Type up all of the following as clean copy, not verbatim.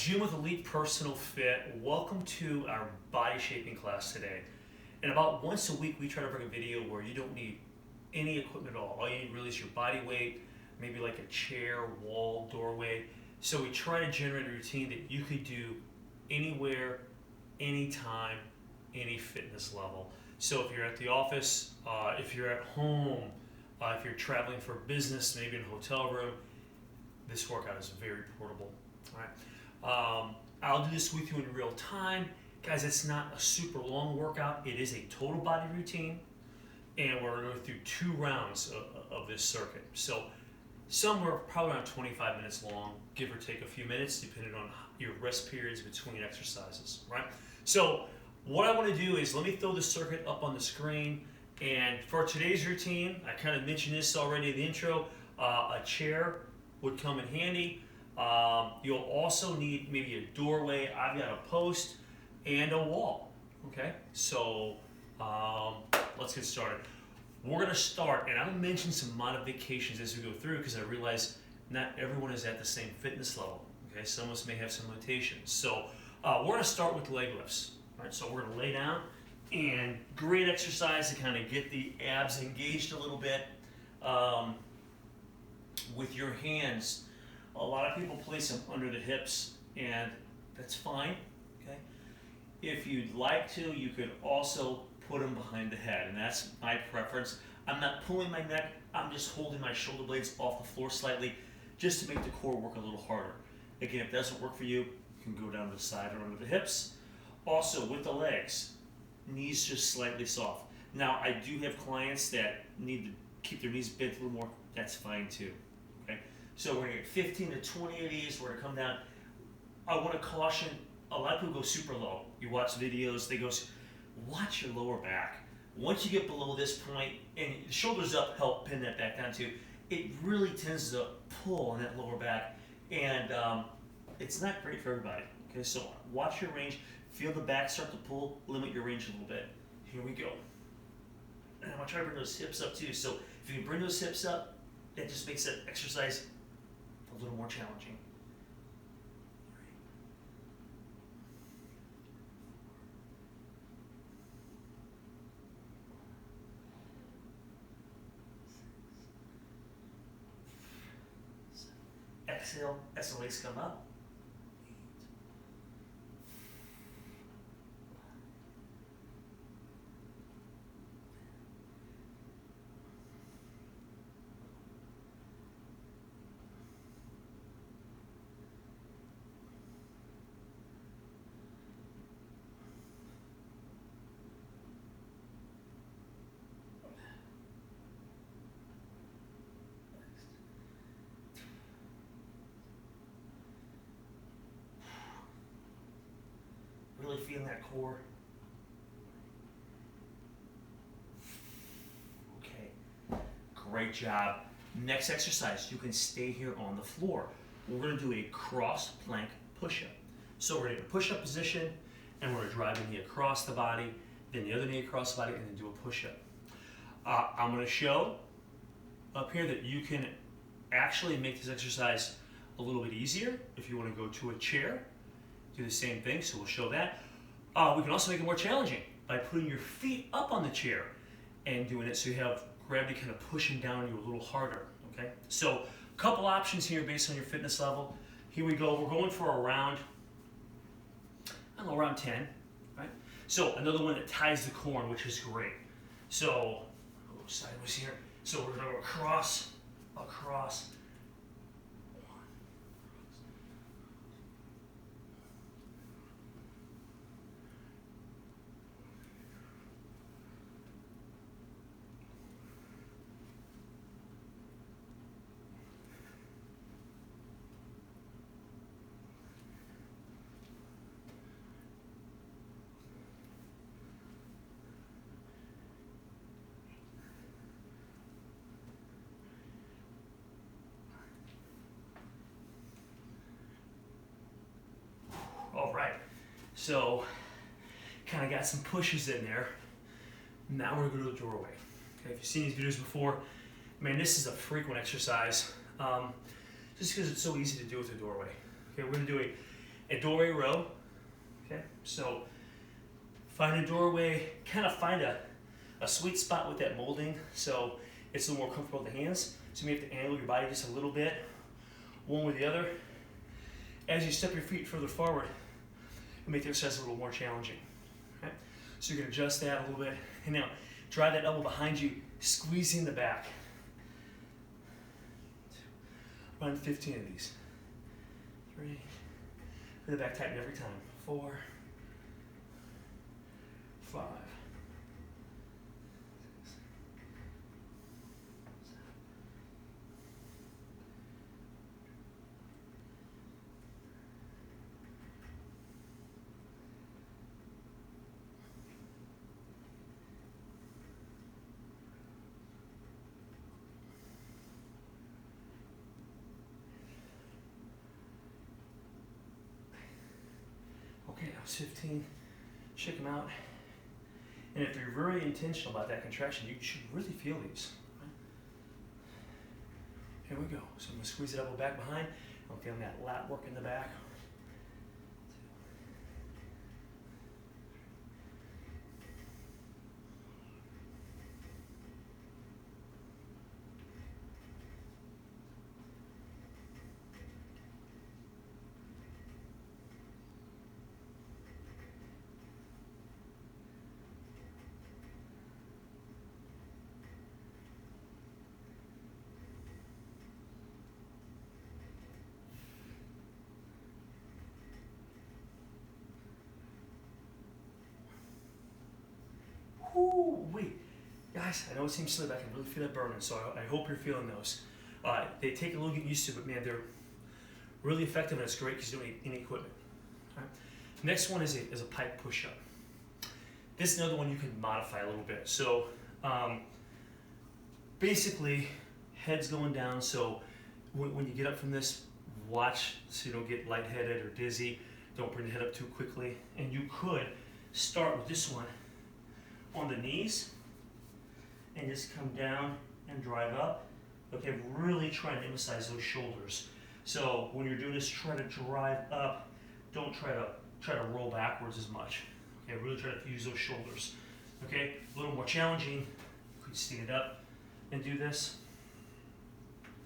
Jim with Elite Personal Fit. Welcome to our body shaping class today. And about once a week we try to bring a video where you don't need any equipment at all. All you need really is your body weight, maybe like a chair, wall, doorway. So we try to generate a routine that you could do anywhere, anytime, any fitness level. So if you're at the office, if you're at home, if you're traveling for business, maybe in a hotel room, this workout is very portable. All right. I'll do this with you in real time. Guys, it's not a super long workout. It is a total body routine, and we're going to go through 2 rounds of this circuit. So somewhere probably around 25 minutes long, give or take a few minutes, depending on your rest periods between exercises, right? So what I want to do is let me throw the circuit up on the screen, and for today's routine, I kind of mentioned this already in the intro, a chair would come in handy. You'll also need maybe a doorway. I've got a post and a wall. Okay, so let's get started. We're going to start, and I'm going to mention some modifications as we go through because I realize not everyone is at the same fitness level. Okay, some of us may have some limitations. So we're going to start with leg lifts. All right, so we're going to lay down, and great exercise to kind of get the abs engaged a little bit with your hands. A lot of people place them under the hips, and that's fine, okay? If you'd like to, you could also put them behind the head, and that's my preference. I'm not pulling my neck, I'm just holding my shoulder blades off the floor slightly, just to make the core work a little harder. Again, if that doesn't work for you, you can go down to the side or under the hips. Also, with the legs, knees just slightly soft. Now, I do have clients that need to keep their knees bent a little more, that's fine too. So we're going to get 15 to 20 of these. We're going to come down. I want to caution, a lot of people go super low. You watch videos, they go, watch your lower back. Once you get below this point, and the shoulders up help pin that back down too, it really tends to pull on that lower back, and it's not great for everybody. Okay, so watch your range. Feel the back start to pull, limit your range a little bit. Here we go. And I'm going to try to bring those hips up too. So if you can bring those hips up, that just makes that exercise a little more challenging. Exhale as the legs come up. Really feeling that core. Okay, great job. Next exercise, you can stay here on the floor. We're going to do a cross plank push-up. So we're in a push-up position, and we're going to drive the knee across the body, then the other knee across the body, and then do a push-up. I'm going to show up here that you can actually make this exercise a little bit easier if you want to go to a chair. Do the same thing, so we'll show that. We can also make it more challenging by putting your feet up on the chair and doing it so you have gravity kind of pushing down you a little harder, okay? So a couple options here based on your fitness level. Here we go, we're going for around, I don't know, around 10, right? So another one that ties the core, which is great. So, go sideways here. So we're gonna go across, across, all right, so kind of got some pushes in there. Now we're going to go to the doorway. Okay, if you've seen these videos before, man, this is a frequent exercise just because it's so easy to do with the doorway. Okay, we're going to do a doorway row. Okay, so find a doorway, kind of find a sweet spot with that molding so it's a little more comfortable with the hands. So you may have to angle your body just a little bit, one with the other. As you step your feet further forward, it'll make the exercise a little more challenging. Okay? So you're going to adjust that a little bit. And now, drive that elbow behind you, squeezing the back. Run 15 of these. 3. Feel the back tighten every time. 4. 5. 6. Okay, that was 15. Check them out. And if you're very intentional about that contraction, you should really feel these. Right? Here we go. So I'm going to squeeze the elbow back behind. I'm feeling that lat work in the back. Ooh, wait. Guys, I know it seems silly, but I can really feel that burning, so I hope you're feeling those. They take a little getting used to, but man, they're really effective, and it's great because you don't need any equipment. All right. Next one is a pike push-up. This is another one you can modify a little bit. So basically, head's going down, so when you get up from this, watch so you don't get lightheaded or dizzy. Don't bring the head up too quickly. And you could start with this one on the knees and just come down and drive up. Okay, really trying to emphasize those shoulders. So when you're doing this, try to drive up. Don't try to roll backwards as much. Okay, really try to use those shoulders. Okay, a little more challenging. You could stand up and do this.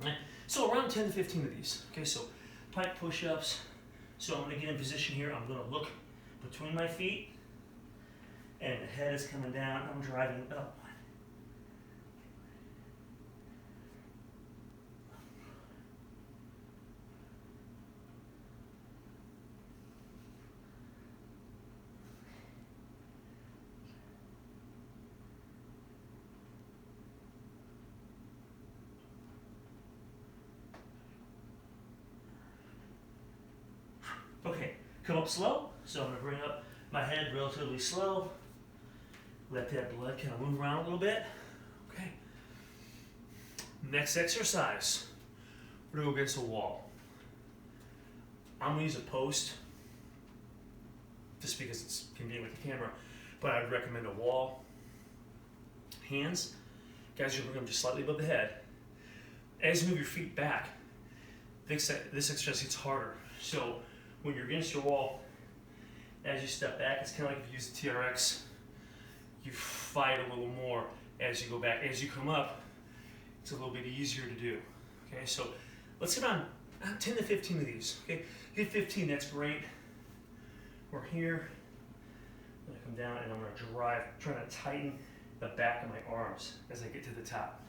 Okay. So around 10 to 15 of these. Okay, so pike push-ups. So I'm going to get in position here. I'm going to look between my feet, and the head is coming down. I'm driving up. Okay, come up slow. So I'm going to bring up my head relatively slow. Let that blood kind of move around a little bit. Okay. Next exercise. We're going to go against a wall. I'm going to use a post just because it's convenient with the camera, but I would recommend a wall. Hands. Guys, you're bring them just slightly above the head. As you move your feet back, this exercise gets harder. So when you're against your wall, as you step back, it's kind of like if you use the TRX. You fight a little more as you go back. As you come up, it's a little bit easier to do. Okay, so let's get on 10 to 15 of these. Okay, get 15, that's great. We're here. I'm gonna come down and I'm gonna drive, trying to tighten the back of my arms as I get to the top.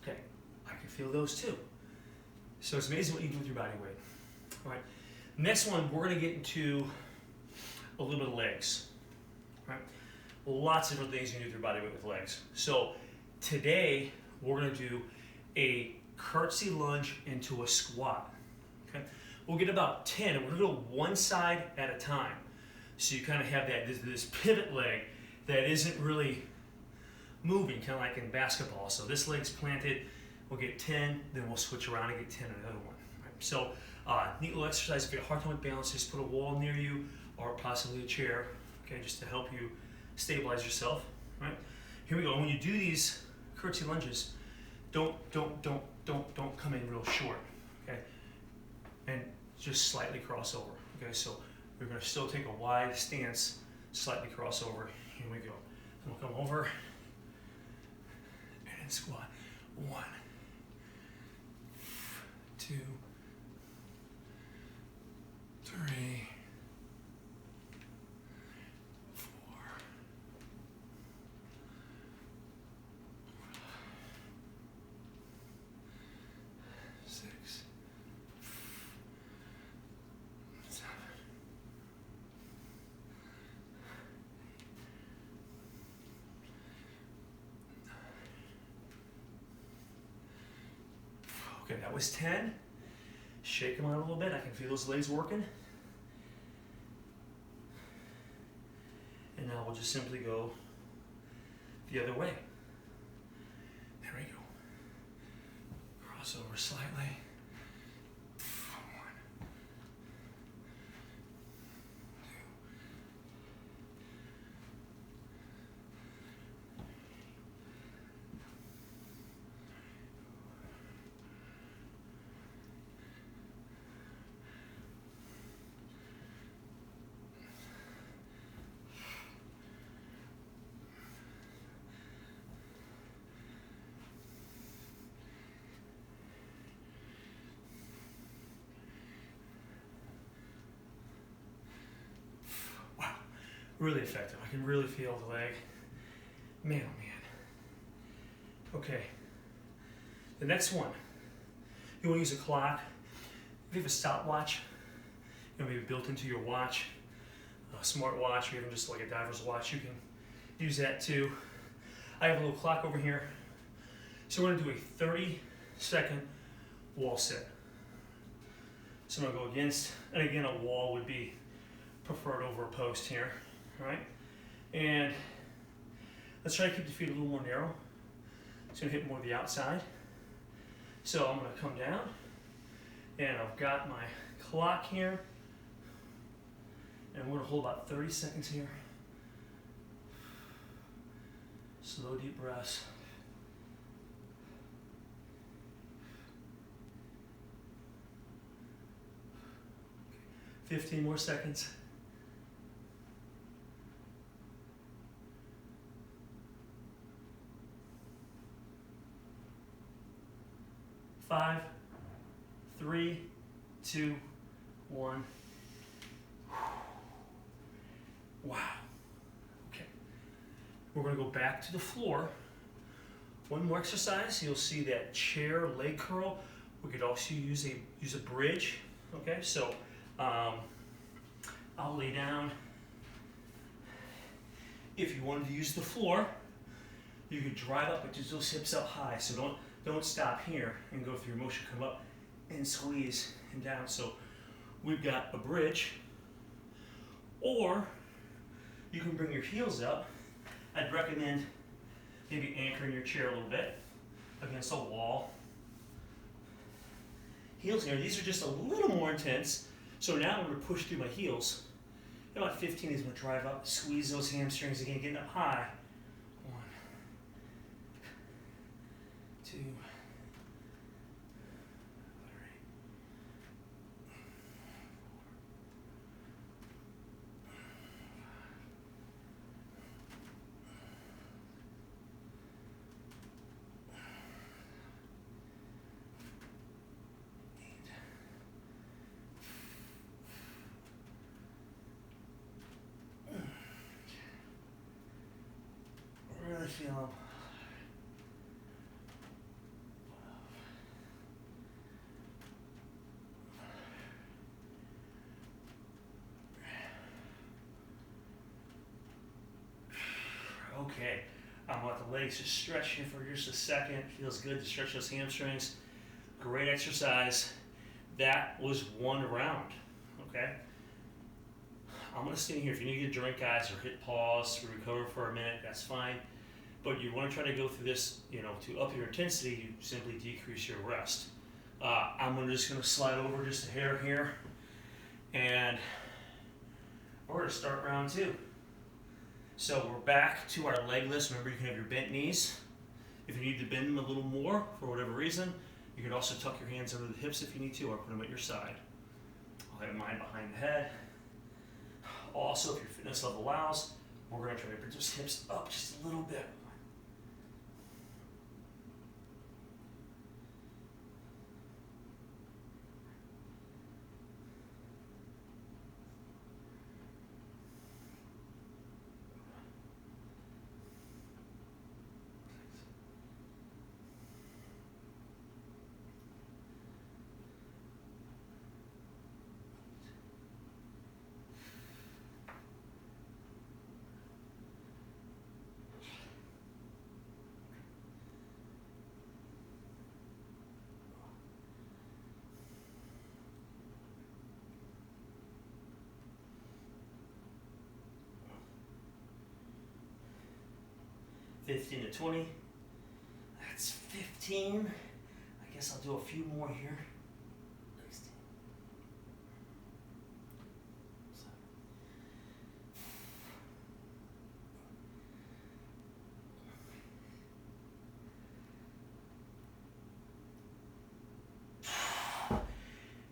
Okay, I can feel those too. So it's amazing what you can do with your body weight. All right, next one, we're gonna get into a little bit of legs. All right, lots of different things you can do with your body weight with legs. So today, we're gonna do a curtsy lunge into a squat. Okay, We'll get about 10, and we're gonna go one side at a time. So you kind of have that this pivot leg that isn't really moving, kind of like in basketball. So this leg's planted, we'll get 10, then we'll switch around and get 10 on another one. Right? So neat little exercise. If you have a hard time with balance, just put a wall near you or possibly a chair, okay, just to help you stabilize yourself. Right? Here we go. When you do these curtsy lunges, don't come in real short, okay? And just slightly cross over, okay? So we're gonna still take a wide stance, slightly cross over. Here we go. And we'll come over and then squat. 1, 2, 3, 4, 6, 7. Okay, that was 10. Shake them out a little bit. I can feel those legs working. And now we'll just simply go the other way. There we go. Cross over slightly. 1, 2. Really effective. I can really feel the leg. Man, oh man. Okay. The next one. You want to use a clock. If you have a stopwatch, maybe built into your watch, a smart watch, or even just like a diver's watch, you can use that too. I have a little clock over here. So we're going to do a 30-second wall sit. So I'm going to go against, and again, a wall would be preferred over a post here. All right, and let's try to keep the feet a little more narrow. It's going to hit more of the outside. So I'm going to come down, and I've got my clock here, and we're going to hold about 30 seconds here. Slow, deep breaths. Okay. 15 more seconds. 5, 3, 2, 1. Wow. Okay. We're going to go back to the floor. One more exercise. You'll see that chair leg curl. We could also use a bridge. Okay, so I'll lay down. If you wanted to use the floor, you could drive up, but just those hips up high. So don't stop here and go through your motion. Come up and squeeze and down. So we've got a bridge, or you can bring your heels up. I'd recommend maybe anchoring your chair a little bit against a wall. Heels here, these are just a little more intense. So now I'm going to push through my heels. In about 15 is going to drive up, squeeze those hamstrings again, getting up high. 1, 2, 3. Really feel them. Okay, I'm going to let the legs just stretch here for just a second. Feels good to stretch those hamstrings. Great exercise. That was one round, okay? I'm gonna stand here. If you need to get a drink, guys, or hit pause or recover for a minute, that's fine. But you wanna try to go through this, to up your intensity, you simply decrease your rest. I'm just gonna slide over just a hair here, and we're gonna start round 2. So we're back to our leg lifts. Remember, you can have your bent knees. If you need to bend them a little more for whatever reason, you can also tuck your hands under the hips if you need to, or put them at your side. I'll have mine behind the head. Also, if your fitness level allows, we're going to try to bring those hips up just a little bit. "15 to 20. That's 15. I guess I'll do a few more here. 16.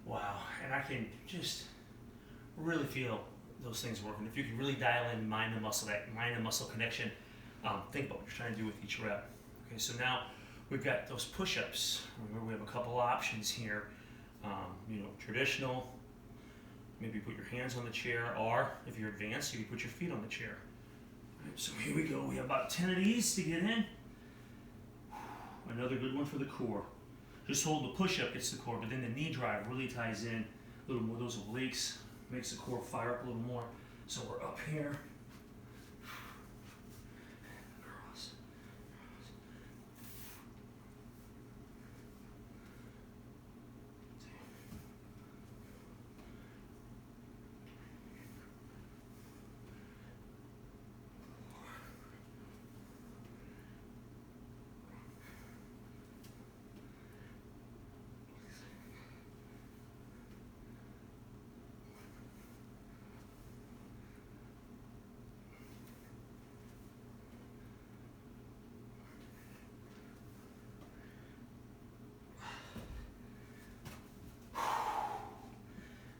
Wow, and I can just really feel those things working. If you can really dial in mind and muscle, that mind and muscle connection, think about what you're trying to do with each rep. Okay, so now we've got those push-ups. Remember, we have a couple options here. Traditional, maybe put your hands on the chair, or if you're advanced, you can put your feet on the chair. All right, so here we go. We have about 10 of these to get in. Another good one for the core. Just hold the push-up, gets the core, but then the knee drive really ties in a little more those obliques, makes the core fire up a little more. So we're up here.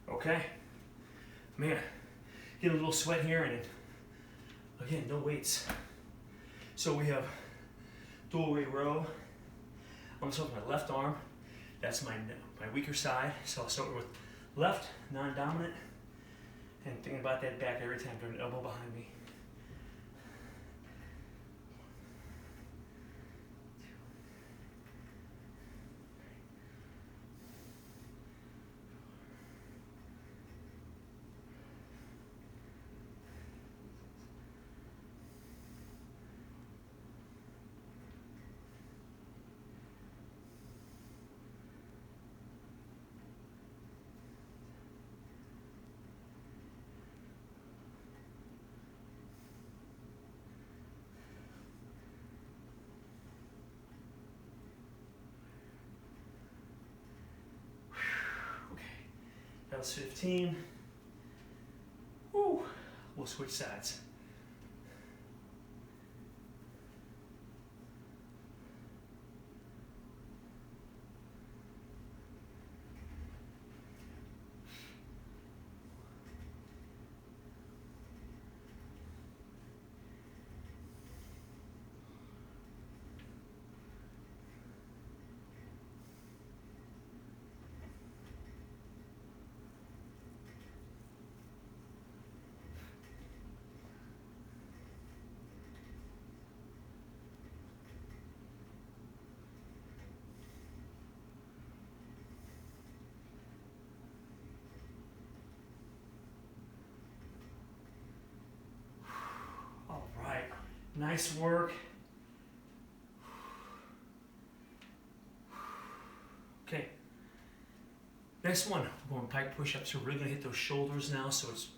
Okay, man, get a little sweat here, and again, no weights. So we have dual weight row. I'm gonna start with my left arm. That's my weaker side. So I'll start with left, non-dominant, and thinking about that back every time, put an elbow behind me. That was 15. Woo. We'll switch sides. Nice work. Okay. Next one, we're going pike push-ups. We're really gonna hit those shoulders now, so it's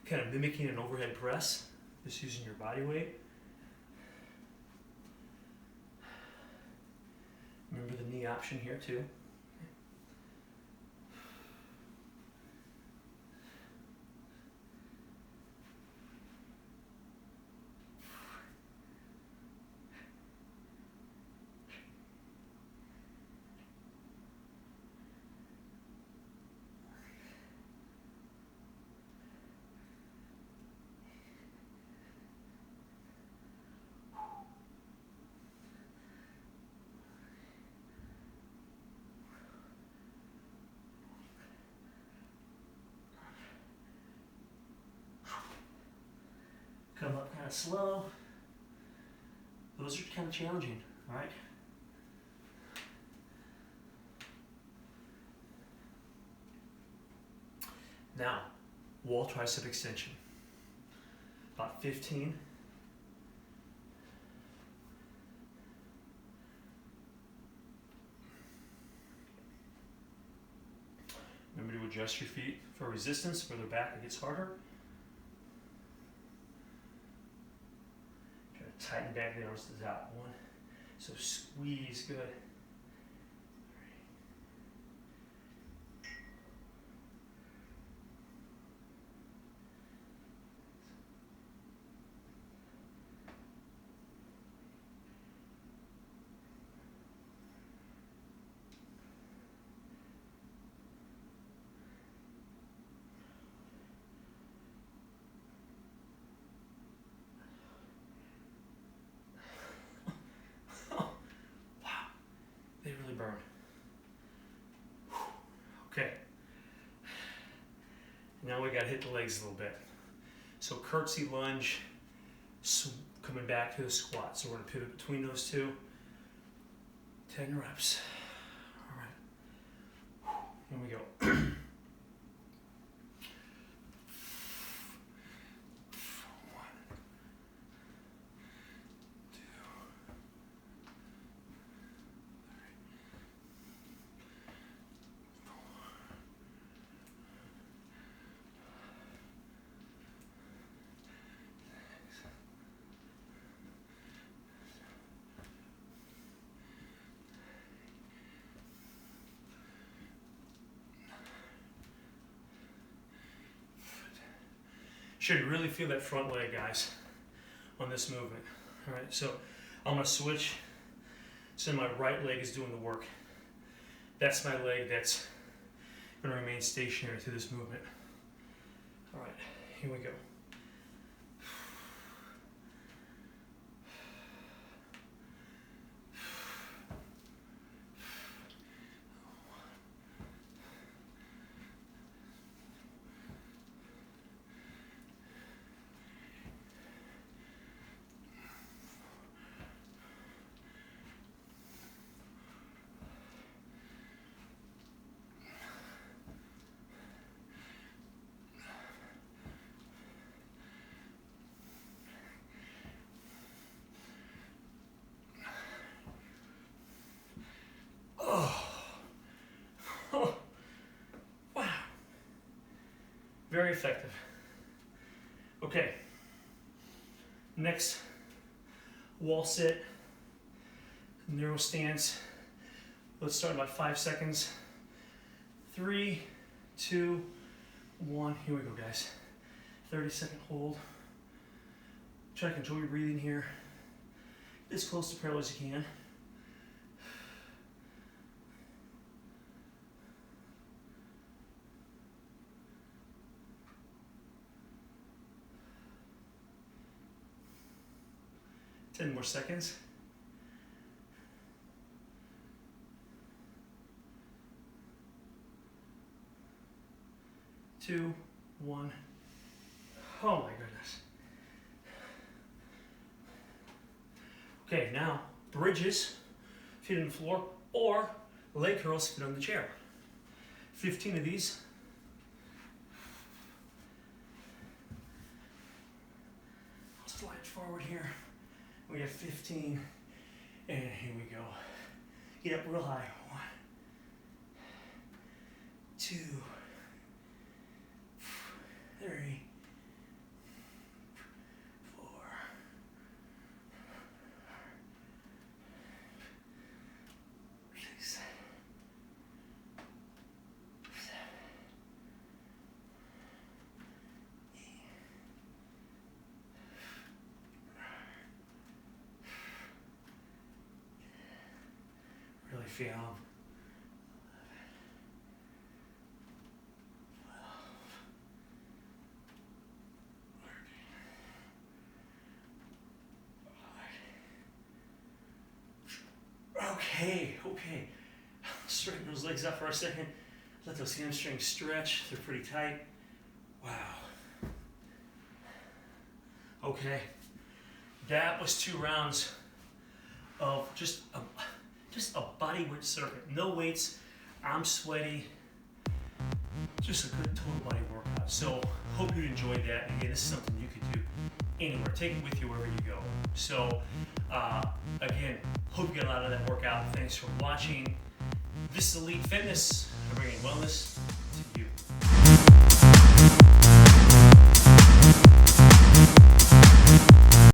kind of mimicking an overhead press, just using your body weight. Remember the knee option here too. Come up kind of slow. Those are kind of challenging, all right? Now, wall tricep extension. About 15. Remember to adjust your feet for resistance. Further back, it gets harder. Try to tighten back the arms to the top. 1. So squeeze, good. They really burn. Okay. Now we got to hit the legs a little bit. So curtsy lunge, coming back to the squat. So we're going to pivot between those two. 10 reps. All right. Here we go. 1, 2, Should really feel that front leg, guys, on this movement. All right, so I'm gonna switch. So my right leg is doing the work. That's my leg that's gonna remain stationary through this movement. All right, here we go. Very effective. Okay, next, wall sit, narrow stance. Let's start in about 5 seconds. 3, 2, 1, here we go, guys. 30-second hold. Try to control your breathing here. Get as close to parallel as you can. Ten more seconds. 2, 1. Oh my goodness. Okay, now bridges, feet on the floor, or leg curls, feet on the chair. 15 of these. I'll slide forward here. We have 15, and here we go. Get up real high. 1, 2, 3, 4, 6, 7. Really feel them. 12, 13, 14, 15. Okay. Straighten those legs up for a second. Let those hamstrings stretch. They're pretty tight. Wow. Okay. That was 2 rounds of just a body weight circuit. No weights. I'm sweaty. Just a good total body workout. So hope you enjoyed that. Again, this is something you could do anywhere. Take it with you wherever you go. So again, hope you get a lot of that workout. Thanks for watching. This is Elite Fitness. I'm bringing wellness